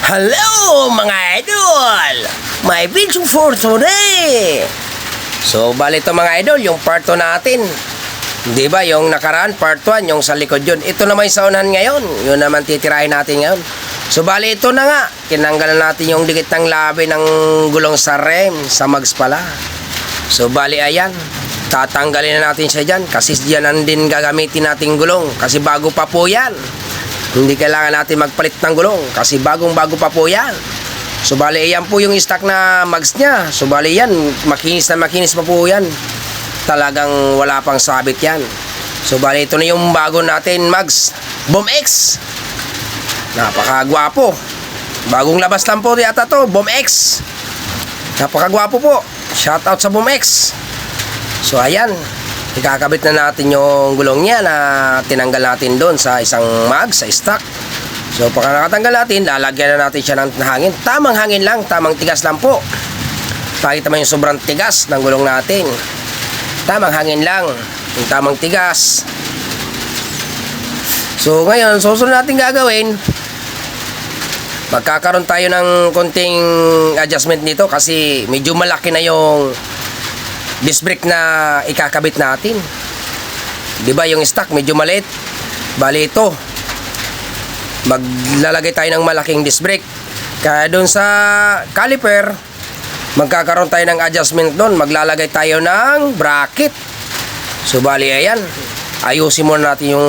Hello mga idol! May video for today! So, bali ito mga idol, yung part 2 natin. Di ba yung nakaraan, part 1, yung sa likod yun. Ito naman yung sa unahan ngayon. Yun naman titirahin natin ngayon. So, bali ito na nga. Tinanggalan natin yung dikit ng labi ng gulong sa rem, sa mags pala. So, bali ayan. Tatanggalin na natin siya dyan. Kasi dyan din gagamitin natin gulong. Kasi bago pa po yan. Hindi kailangan natin magpalit ng gulong kasi bagong-bago pa po yan. So bali yan po yung stock na mags niya. So bali yan, makinis na makinis pa po yan. Talagang wala pang sabit yan. So bali ito na yung bago natin mags, Boom X. Napakagwapo. Bagong labas lang po yata to, Boom X. Napakagwapo po. Shoutout sa Boom X. So ayan, ikakabit na natin yung gulong niya na tinanggal natin doon sa isang mag, sa stock. So pagka nakatanggal natin, lalagyan na natin siya ng hangin. Tamang hangin lang, tamang tigas lang po. Pakita mo yung sobrang tigas ng gulong natin. Tamang hangin lang, yung tamang tigas. So ngayon, susunod natin gagawin, magkakaroon tayo ng konting adjustment dito kasi medyo malaki na yung disc brake na ikakabit natin. 'Di ba yung stock medyo maliit? Bali ito, maglalagay tayo ng malaking disc brake. Kaya doon sa caliper, magkakaroon tayo ng adjustment doon. Maglalagay tayo ng bracket. So bali ayan, ayusin muna natin yung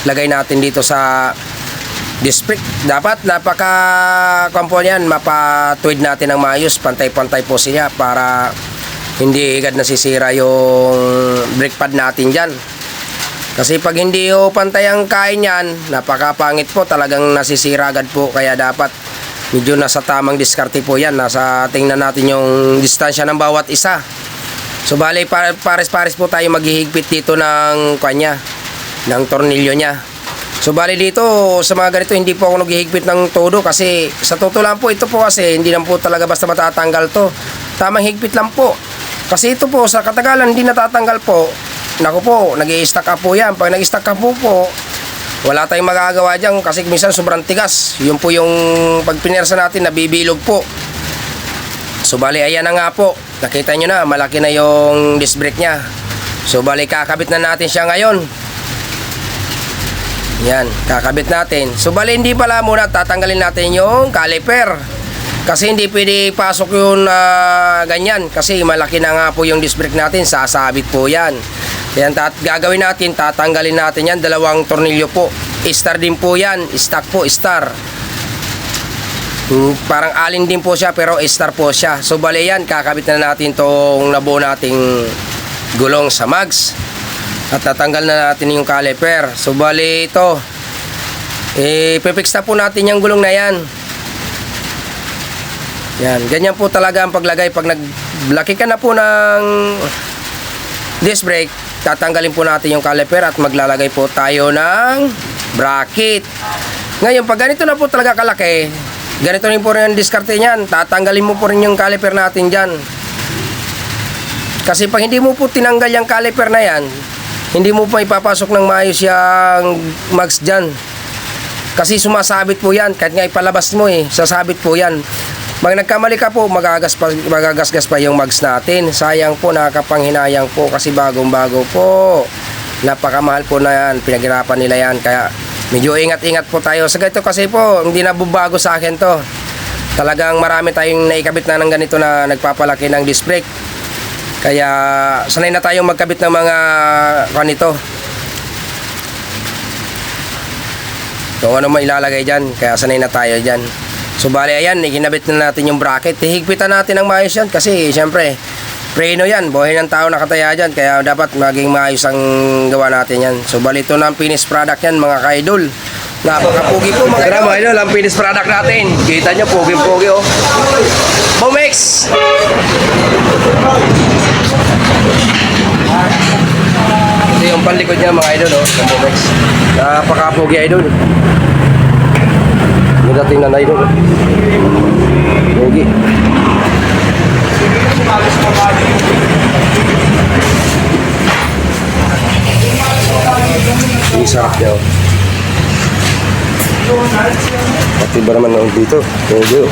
lagay natin dito sa disc brake. Dapat napaka-kampo yan, mapatuwid natin ng maayos, pantay-pantay po siya para hindi agad nasisira yung brake pad natin dyan. Kasi pag hindi pantay ang kain yan, napakapangit po, talagang nasisira agad po. Kaya dapat medyo nasa tamang diskarte po yan. Tingnan natin yung distansya ng bawat isa. So bali pares-pares po tayo maghihigpit dito ng kanya, ng tornilyo niya. So bali dito sa mga ganito hindi po ako naghihigpit ng todo kasi sa totoo lang po ito po kasi hindi lang po talaga basta matatanggal to. Tamang higpit lang po. Kasi ito po, sa katagalan, hindi natatanggal po. Naku po, nag-i-stack up po yan. Pag nag-i-stack up po, wala tayong magagawa dyan kasi minsan sobrang tigas. Yun po yung pag pinersa natin, nabibilog po. So, bali, ayan na nga po. Nakita nyo na, malaki na yung disc brake nya. So, bali, kakabit na natin siya ngayon. Yan, kakabit natin. So, bali, hindi pala muna, tatanggalin natin yung caliper. Kasi hindi pwede pasok yung ganyan. Kasi malaki na nga po yung disc brake natin. Sasabit po yan. Kaya gagawin natin, tatanggalin natin yan. Dalawang tornilyo po. Star din po yan. Stock po, star. Parang alin din po siya pero star po siya. So bali yan, kakabit na natin tong nabuo nating gulong sa mags. At tatanggal na natin yung caliper. So bali ito, ipipix na po natin yung gulong na yan. Yan, ganyan po talaga ang paglagay. Pag naglaki ka na po ng disc brake, tatanggalin po natin yung caliper at maglalagay po tayo ng bracket. Ngayon, pag ganito na po talaga kalaki, ganito rin po rin ang diskarte niyan. Tatanggalin mo po rin yung caliper natin dyan. Kasi pag hindi mo po tinanggal yung caliper na yan, hindi mo pa ipapasok ng maayos yung mags dyan. Kasi sumasabit po yan. Kahit nga ipalabas mo sasabit po yan. Pag nagkamali ka po, magagasgas pa yung mags natin. Sayang po, nakakapanghinayang po kasi bagong-bago po. Napakamahal po na yan, pinaghirapan nila yan. Kaya medyo ingat-ingat po tayo. Sa ganito kasi po, hindi na bubago sa akin to. Talagang marami tayong naikabit na ng ganito na nagpapalaki ng disc brake. Kaya sanay na tayong magkabit ng mga kanito. Kung ano man ilalagay dyan, kaya sanay na tayo dyan. So bali ayan, ikinabit na natin yung bracket. Hihigpitan natin ng maayos yan kasi syempre preno yan, buhay ng tao nakataya dyan. Kaya dapat maging maayos ang gawa natin yan. So bali ito na ang finished product yan mga ka-idol. Napakapugi po mga idol, ang finished product natin. Kita nyo, pugi-pugi oh. Boom X! Ito yung palikod niya mga idol oh, ng Boom X. Napakapugi idol. Dating na idol. Pogi. Ini sarap daw. Iba naman dito. Medyo.